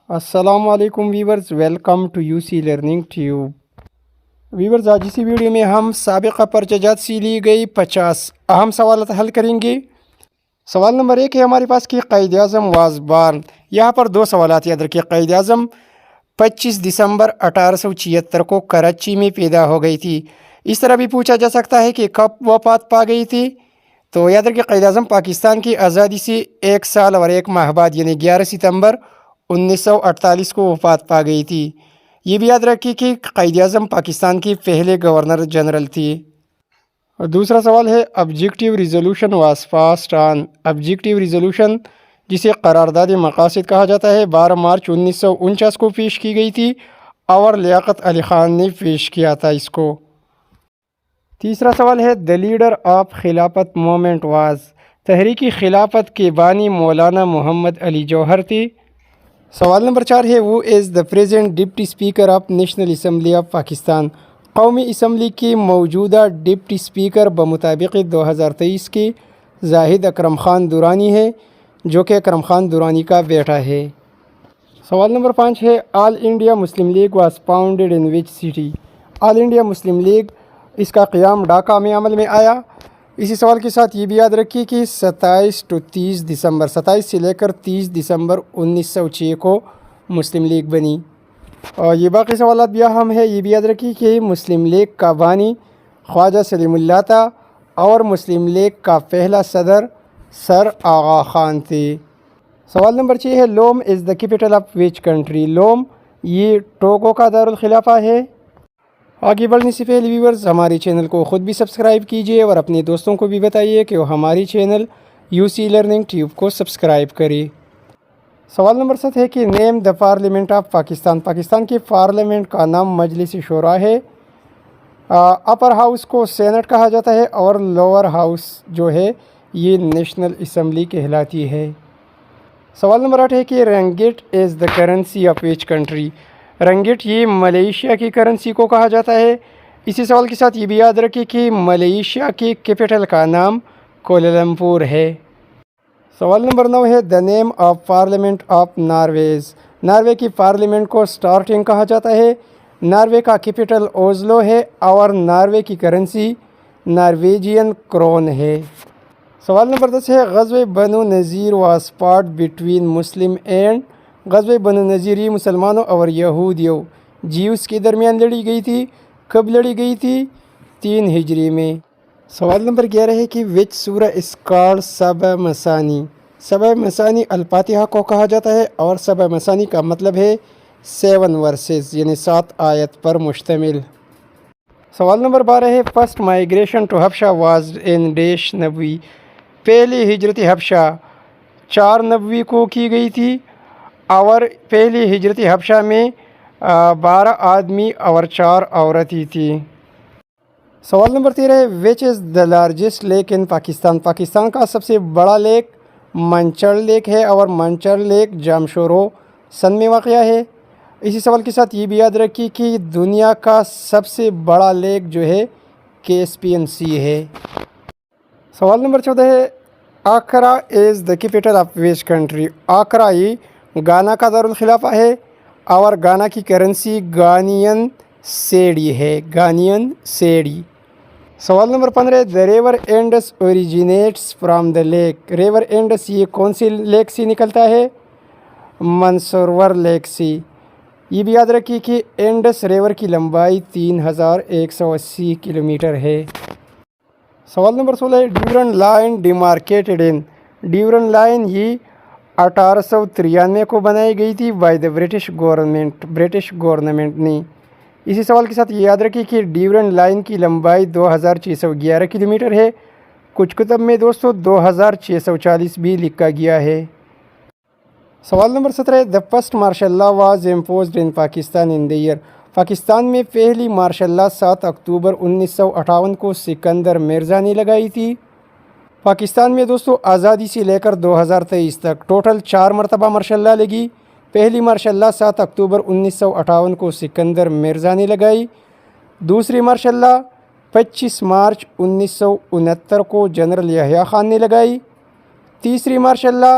السلام علیکم viewers, welcome to U C learning tube. Viewers, آج اسی ویڈیو میں ہم سابقہ پرچہ جات سے لی گئی 50 اہم سوالات حل کریں گے۔ سوال نمبر 1 ہے ہمارے پاس کہ قائد اعظم واز بارن۔ یہاں پر دو سوالات یاد رکھیں۔ قائد اعظم 25 دسمبر 1876 کو کراچی میں پیدا ہو گئی تھی۔ اس طرح بھی پوچھا جا سکتا ہے کہ کب وفات پا گئی تھی، تو یاد رکھیں قائد اعظم پاکستان کی آزادی سے 1 سال اور 1 ماہ بعد یعنی 11 ستمبر 1948 کو وفات پا گئی تھی۔ یہ بھی یاد رکھیں کہ قائد اعظم پاکستان کی پہلے گورنر جنرل تھی۔ اور دوسرا سوال ہے objective resolution was passed on. Objective resolution جسے قرارداد مقاصد کہا جاتا ہے 12 مارچ 1949 کو پیش کی گئی تھی اور لیاقت علی خان نے پیش کیا تھا اس کو۔ تیسرا سوال ہے دی لیڈر آف خلافت موومنٹ واز۔ تحریک خلافت کے بانی مولانا محمد علی جوہر تھے۔ سوال نمبر 4 ہے وہ is the present deputy speaker of national assembly of Pakistan. قومی اسمبلی کے موجودہ ڈپٹی اسپیکر بمطابق 2023 کے زاہد اکرم خان درانی ہے، جو کہ اکرم خان درانی کا بیٹا ہے۔ سوال نمبر 5 ہے All India Muslim League was founded in which city. All India Muslim League اس کا قیام ڈھاکہ میں عمل میں آیا۔ اسی سوال کے ساتھ یہ بھی یاد رکھیے کہ 27 to 30 دسمبر 27 سے لے کر 30 دسمبر 1906 کو مسلم لیگ بنی۔ اور یہ باقی سوالات بھی اہم ہے، یہ بھی یاد رکھیے کہ مسلم لیگ کا بانی خواجہ سلیم اللہ تھا اور مسلم لیگ کا پہلا صدر سر آغا خان تھے۔ سوال نمبر 6 ہے loom is the capital of which country. Loom یہ ٹوگو کا دارالخلافہ ہے۔ آگے بڑھنے سے پہلے ویورز ہمارے چینل کو خود بھی سبسکرائب کیجیے اور اپنے دوستوں کو بھی بتائیے کہ وہ ہماری channel U C learning tube کو سبسکرائب کرے۔ سوال نمبر 7 ہے کہ name the parliament of Pakistan. Pakistan کے پارلیمنٹ کا نام مجلس شورا ہے۔ اپر ہاؤس کو سینٹ کہا جاتا ہے اور لوور ہاؤس جو ہے یہ نیشنل اسمبلی کہلاتی ہے۔ سوال نمبر 8 ہے کہ ringgit is the currency of which country. Ringgit یہ ملیشیا کی کرنسی کو کہا جاتا ہے۔ اسی سوال کے ساتھ یہ بھی یاد رکھیں کہ ملیشیا کی کیپٹل کا نام کوالالمپور ہے۔ سوال نمبر 9 ہے the name of parliament of Norway's. Norway کی پارلیمنٹ کو سٹارٹنگ کہا جاتا ہے۔ ناروے کا کیپٹل اوزلو ہے اور ناروے کی کرنسی نارویجین کرون ہے۔ سوال نمبر 10 ہے غزوہ Banu Nadir was fought between Muslim and. غزوہ بنو نذیر یہ مسلمانوں اور یہودیوں جیوس کے درمیان لڑی گئی تھی۔ کب لڑی گئی تھی؟ 3 ہجری میں۔ سوال نمبر 11 ہے کہ وچ سورہ اس کالڈ سبع مثانی۔ سبع مثانی الفاتحہ کو کہا جاتا ہے اور سبع مثانی کا مطلب ہے 7 ورسز یعنی 7 آیت پر مشتمل۔ سوال نمبر 12 ہے فرسٹ مائیگریشن ٹو حبشہ واز ان ڈیش نبوی۔ پہلی ہجرت حبشہ 4 نبوی کو کی گئی تھی اور پہلی ہجرت حبشہ میں 12 آدمی اور 4 عورتیں تھیں۔ سوال نمبر 13 ہے which is the largest leak ان پاکستان۔ پاکستان کا سب سے بڑا لیک منچر لیک ہے اور منچر لیک جامشورو سندھ میں واقع ہے۔ اسی سوال کے ساتھ یہ بھی یاد رکھیے کہ دنیا کا سب سے بڑا لیک جو ہے کیسپین سی ہے۔ سوال نمبر 14 ہے Accra is the capital of which country. Accra یہ گانا کا دارالخلافہ ہے اور گانا کی کرنسی گانین سیڑی ہے، گانین سیڑی۔ سوال number 15 the river Indus originates from the lake. River Indus یہ کون سی لیک سے نکلتا ہے؟ منسورور لیک سے۔ یہ بھی یاد رکھیے کہ انڈس ریور کی لمبائی 3180 کلومیٹر ہے۔ سوال نمبر 16 ہے ڈیورنڈ لائن ڈیمارکیٹڈ ان۔ ڈیورنڈ لائن یہ 1893 کو بنائی گئی تھی بائی دا برٹش گورنمنٹ نے۔ اسی سوال کے ساتھ یہ یاد رکھیں کہ ڈیورنڈ لائن کی لمبائی 2611 کلومیٹر ہے۔ کچھ کتب میں دوستو 2640 بھی لکھا گیا ہے۔ سوال نمبر 17 the first martial law was imposed in Pakistan in the year. Pakistan میں پہلی مارشل لاء 7 اکتوبر 1958 کو سکندر مرزا نے لگائی تھی۔ پاکستان میں دوستو آزادی سے لے کر 2023 تک ٹوٹل 4 مرتبہ مارشل لاء لگی۔ پہلی مارشل لاء 7 اکتوبر 1958 کو سکندر مرزا نے لگائی۔ دوسری مارشل لاء 25 مارچ 1969 کو جنرل یحییٰ خان نے لگائی۔ تیسری مارشل لاء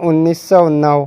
1909।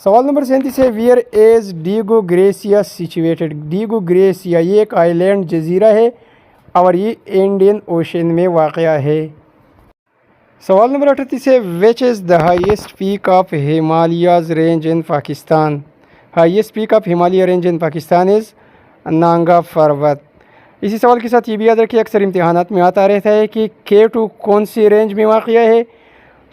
سوال نمبر 37 ہے ویئر ایز ڈیگو گریسیا سچویٹڈ. ڈیگو گریسیا یہ ایک آئی لینڈ جزیرہ ہے اور یہ انڈین اوشن میں واقع ہے. سوال نمبر 38 ہے which is the highest peak of Himalayas range in Pakistan. Highest peak of Himalaya range in Pakistan is Nanga Parbat. اسی سوال کے ساتھ یہ بھی یاد رکھیے اکثر امتحانات میں آتا رہتا ہے کہ K2 کون سی رینج میں واقع ہے.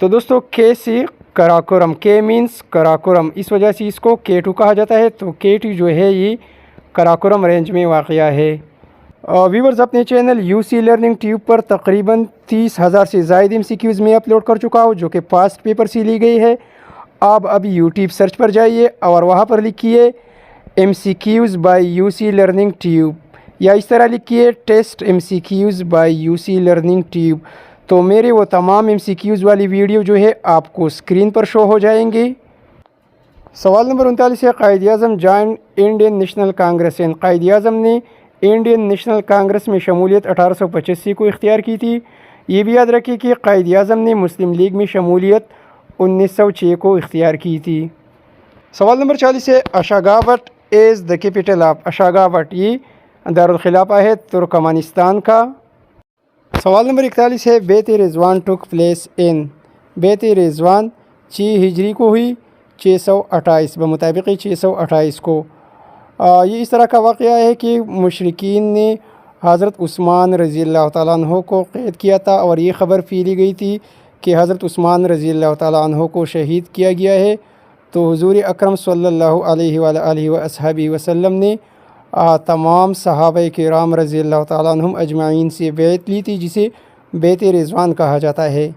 تو دوستو K سے کراکورم, K مینس کراکورم, اس وجہ سے اس کو K2 کہا جاتا ہے. تو K2 جو ہے یہ کراکورم رینج میں واقع ہے. ویورز اپنے چینل UC لرننگ ٹیوب پر تقریباً 30,000 سے زائد MCQs میں اپلوڈ کر چکا ہوں جو کہ پاسٹ پیپر سے لی گئی ہے. آپ ابھی یوٹیوب سرچ پر جائیے اور وہاں پر لکھیے MCQs by UC learning tube یا اس طرح لکھیے test MCQs by UC learning tube. تو میرے وہ تمام MCQs والی ویڈیو جو ہے آپ کو اسکرین پر شو ہو جائیں گے. سوال نمبر 39 ہے Quaid Azam join Indian national Congress. Quaid Azam نے انڈین نیشنل کانگریس میں شمولیت 1885 کو اختیار کی تھی. یہ بھی یاد رکھیے کہ قائد اعظم نے مسلم لیگ میں شمولیت 1906 کو اختیار کی تھی. سوال نمبر 40 ہے اشاگاوٹ از دا کیپٹل آف. اشاگاوٹ یہ دارالخلافہ ہے ترکمانستان کا. سوال نمبر 41 ہے بیت رضوان ٹک پلیس ان. بیت رضوان 6 ہجری کو ہوئی 628 بمطابق 628 کو. یہ اس طرح کا واقعہ ہے کہ مشرکین نے حضرت عثمان رضی اللہ تعالیٰ عنہ کو قید کیا تھا اور یہ خبر پھیلی گئی تھی کہ حضرت عثمان رضی اللہ تعالیٰ عنہ کو شہید کیا گیا ہے. تو حضور اکرم صلی اللہ علیہ وآلہ وصحبہ وسلم نے تمام صحابہ کرام رضی اللہ تعالیٰ عنہم اجمعین سے بیعت لی تھی جسے بیت رضوان کہا جاتا ہے.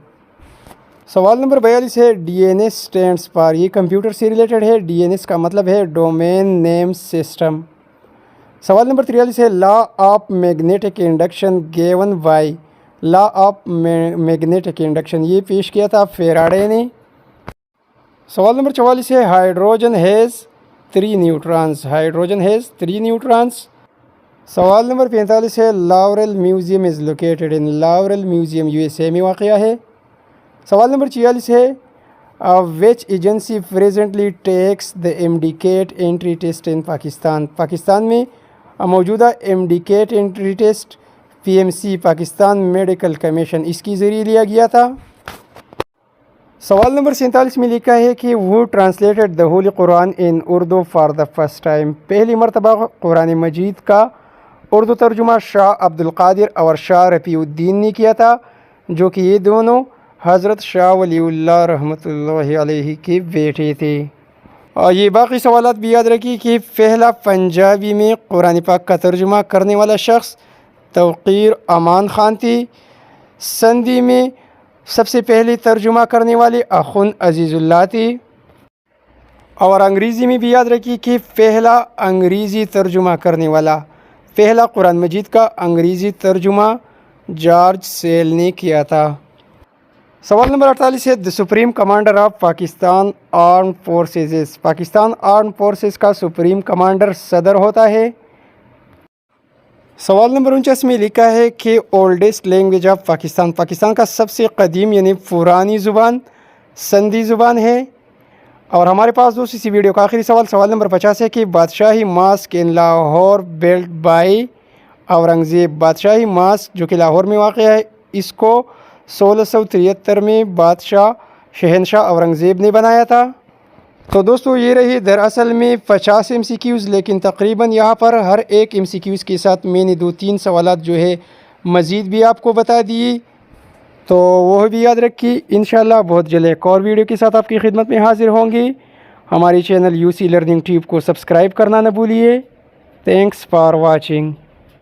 سوال نمبر 42 ہے DNS اسٹینڈس فار. یہ کمپیوٹر سے ریلیٹڈ ہے. DNS کا مطلب ہے ڈومین نیم سسٹم. سوال نمبر 43 ہے law of magnetic induction given by. Law of magnetic induction یہ پیش کیا تھا فیراڈے نے. سوال نمبر 44 ہے hydrogen has 3 neutrons. Hydrogen has 3 neutrons. سوال نمبر 45 ہے Louvre museum is located in. Louvre museum USA میں واقع ہے. سوال نمبر 46 ہے which agency presently takes the MD-CAT entry test in Pakistan. Pakistan میں موجودہ MD-CAT entry test PMC Pakistan medical commission اس کی ذریعے لیا گیا تھا. سوال نمبر 47 میں لکھا ہے کہ who translated the holy Quran in Urdu for the first time. پہلی مرتبہ قرآن مجید کا اردو ترجمہ شاہ عبد القادر اور شاہ رفیع الدین نے کیا تھا جو کہ یہ دونوں حضرت شاہ ولی اللہ رحمۃ اللہ علیہ کے بیٹے تھے. اور یہ باقی سوالات بھی یاد رکھیے کہ پہلا پنجابی میں قرآن پاک کا ترجمہ کرنے والا شخص توقیر امان خان تھی. سندھی میں سب سے پہلے ترجمہ کرنے والے اخن عزیز اللہ تھی. اور انگریزی میں بھی یاد رکھیے کہ پہلا انگریزی ترجمہ کرنے والا پہلا قرآن مجید کا انگریزی ترجمہ جارج سیل نے کیا تھا. سوال نمبر 48 ہے the supreme commander of Pakistan armed forces. Pakistan armed forces کا سپریم کمانڈر صدر ہوتا ہے. سوال نمبر 49 میں لکھا ہے کہ oldest language of Pakistan. Pakistan کا سب سے قدیم یعنی پرانی زبان سندھی زبان ہے. اور ہمارے پاس دوسری سی ویڈیو کا آخری سوال نمبر 50 ہے کہ Badshahi mosque in Lahore built by Aurangzeb. Badshahi mosque جو کہ لاہور میں واقع ہے اس کو 1673 میں شہنشاہ اورنگزیب نے بنایا تھا. تو دوستو یہ رہی دراصل میں 50 MCQs لیکن تقریباً یہاں پر ہر ایک MCQs کے ساتھ میں نے 2-3 سوالات جو ہے مزید بھی آپ کو بتا دیے. تو وہ بھی یاد رکھیے. انشاءاللہ بہت جلد ایک اور ویڈیو کے ساتھ آپ کی خدمت میں حاضر ہوں گے. ہماری چینل UC لرننگ ٹیوب کو سبسکرائب کرنا نہ بھولیے. Thanks for watching.